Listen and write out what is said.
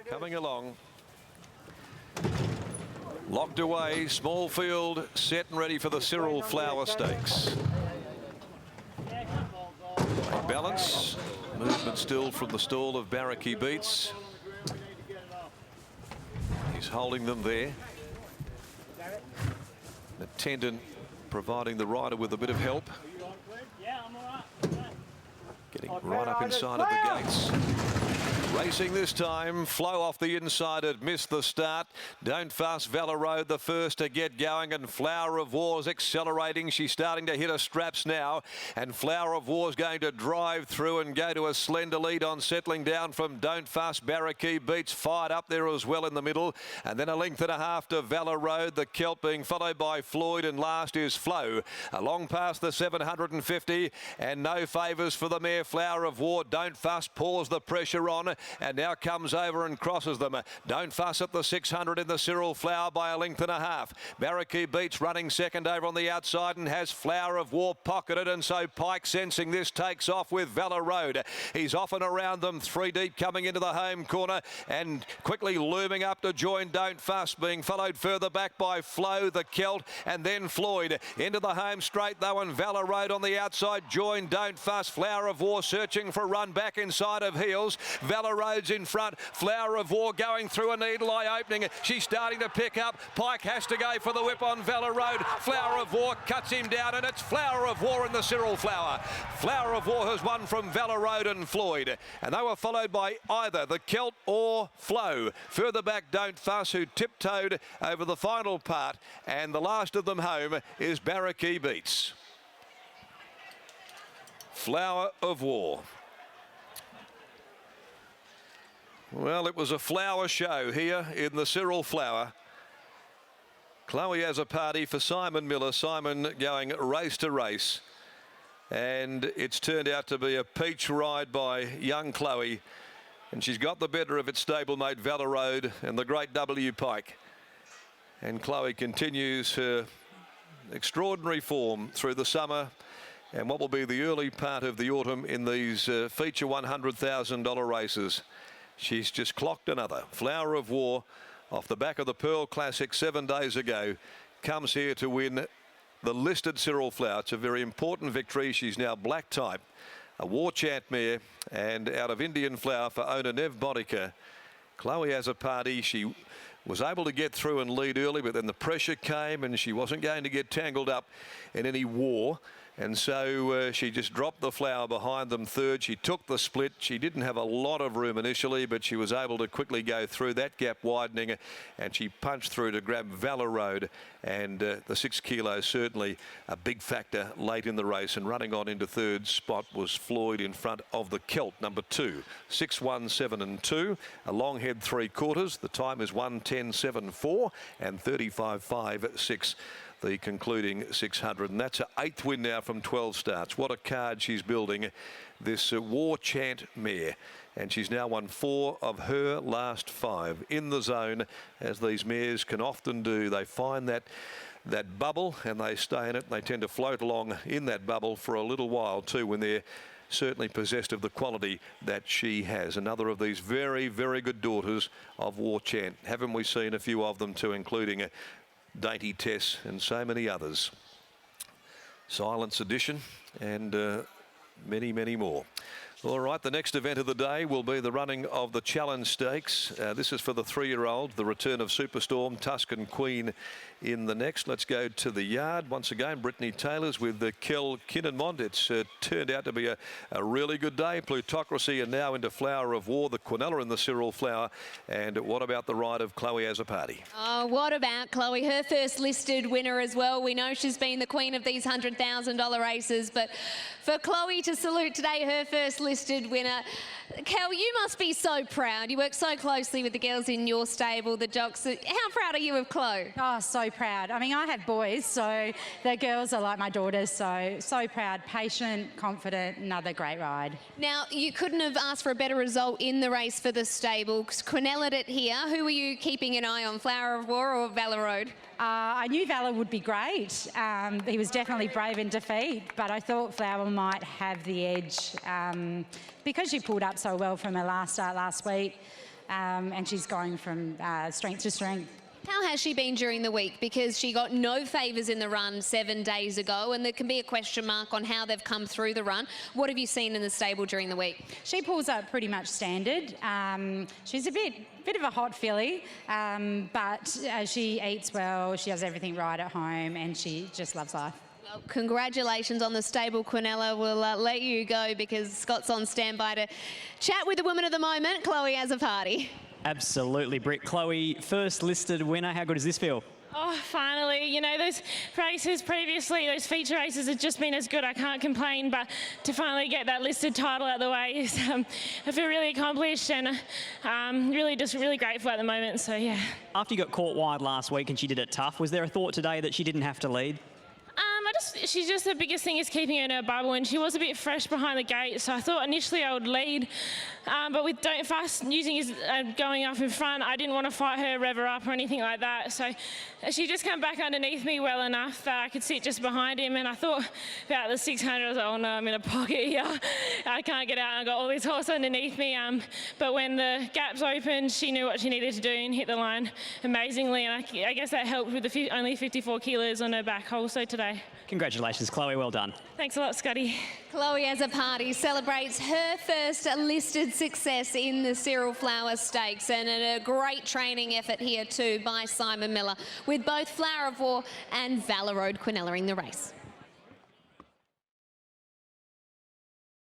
coming along. Locked away, small field, set and ready for the Cyril Flower Stakes. Balance, movement still from the stall of Barracky Beats. He's holding them there. The tendon providing the rider with a bit of help. Getting right up inside of the gates. Racing this time, Flow off the inside, it missed the start. Don't Fuss, Valor Road the first to get going, and Flower of War's accelerating. She's starting to hit her straps now, and Flower of War's going to drive through and go to a slender lead on settling down from Don't Fuss. Barracky Beats fired up there as well in the middle, and then a length and a half to Valor Road, the Kelp being followed by Floyd, and last is Flow. Along past the 750, and no favours for the mare Flower of War. Don't Fuss pours the pressure on, and now comes over and crosses them. Don't Fuss at the 600 in the Cyril Flower by a length and a half. Barracky Beats running second over on the outside and has Flower of War pocketed, and so Pike, sensing this, takes off with Valor Road. He's off and around them, three deep coming into the home corner, and quickly looming up to join Don't Fuss, being followed further back by Flow, the Celt, and then Floyd. Into the home straight though, and Valor Road on the outside join Don't Fuss. Flower of War searching for a run back inside of heels. Valor Road's in front. Flower of War going through a needle eye opening. She's starting to pick up. Pike has to go for the whip on Valor Road. Flower of War cuts him down, and it's Flower of War in the Cyril Flower. Flower of War has won from Valor Road and Floyd, and they were followed by either the Celt or Flow. Further back, Don't Fuss, who tiptoed over the final part, and the last of them home is Barracky Beats. Flower of War. Well, it was a flower show here in the Cyril Flower. Chloe has a party for Simon Miller. Simon going race to race. And it's turned out to be a peach ride by young Chloe. And she's got the better of its stablemate Valor Road and the great W. Pike. And Chloe continues her extraordinary form through the summer and what will be the early part of the autumn in these feature $100,000 races. She's just clocked another. Flower of War, off the back of the Pearl Classic 7 days ago, comes here to win the listed Cyril Flower. It's a very important victory. She's now black type, a War Chant mare, and out of Indian Flower for owner Nev Bodica. Chloe has a party. She was able to get through and lead early, but then the pressure came and she wasn't going to get tangled up in any war. And so she just dropped the Flower behind them third. She took the split. She didn't have a lot of room initially, but she was able to quickly go through that gap widening, and she punched through to grab Valor Road. And the 6 kilos certainly a big factor late in the race. And running on into third spot was Floyd in front of the Celt, number 2. 6:17 and 2. A long head 3/4. The time is 1:10.74 and 35.56. The concluding 600, and that's her 8th win now from 12 starts. What a card she's building, this War Chant mare, and she's now won 4 of her last 5 in the zone, as these mares can often do. They find that bubble and they stay in it, and they tend to float along in that bubble for a little while too, when they're certainly possessed of the quality that she has. Another of these very, very good daughters of War Chant. Haven't we seen a few of them too, including Dainty Tess and so many others. Silence Edition and many, many more. All right, the next event of the day will be the running of the Challenge Stakes. This is for the 3-year-old, the return of Superstorm, Tuscan Queen in the next. Let's go to the yard. Once again, Brittany Taylor's with the Kel Kinnenmont. It's turned out to be a really good day. Plutocracy and now into Flower of War, the Quinella in the Cyril Flower. And what about the ride of Chloe as a party? Oh, what about Chloe? Her first listed winner as well. We know she's been the queen of these $100,000 races, but for Chloe to salute today, her first listed winner. Kel, you must be so proud. You work so closely with the girls in your stable, the jocks. How proud are you of Chloe? Oh, so proud. I mean, I have boys, so the girls are like my daughters, so proud, patient, confident, another great ride. Now, you couldn't have asked for a better result in the race for the stable. Quinella it here. Who were you keeping an eye on, Flower of War or Valor Road? I knew Valor would be great. He was definitely brave in defeat, but I thought Flower might have the edge because she pulled up so well from her last start last week. and she's going from strength to strength. How has she been during the week? Because she got no favours in the run 7 days ago, and there can be a question mark on how they've come through the run. What have you seen in the stable during the week? She pulls up pretty much standard. She's a bit of a hot filly, but she eats well, she does everything right at home, and she just loves life. Well, congratulations on the stable, Quinella. We'll let you go because Scott's on standby to chat with the woman of the moment, Chloe Azzopardi. Absolutely, Britt. Chloe, first listed winner. How good does this feel? Oh, finally. You know, those races previously, those feature races have just been as good. I can't complain, but to finally get that listed title out of the way, is, I feel really accomplished and really grateful at the moment, so yeah. After you got caught wide last week and she did it tough, was there a thought today that she didn't have to lead? She's just, the biggest thing is keeping her in her bubble, and she was a bit fresh behind the gate, so I thought initially I would lead, but with Don't Fuss using his going up in front, I didn't want to fight her, rev her up or anything like that, so she just came back underneath me well enough that I could sit just behind him, and I thought about the 600, I was like, oh no, I'm in a pocket here, I can't get out, and I got all this horse underneath me, but when the gaps opened, she knew what she needed to do and hit the line amazingly, and I guess that helped with the only 54 kilos on her back also today. Congratulations, Chloe. Well done. Thanks a lot, Scotty. Chloe Azzopardi celebrates her first listed success in the Cyril Flower Stakes, and a great training effort here too by Simon Miller, with both Flower of War and Valor Road Quinella in the race.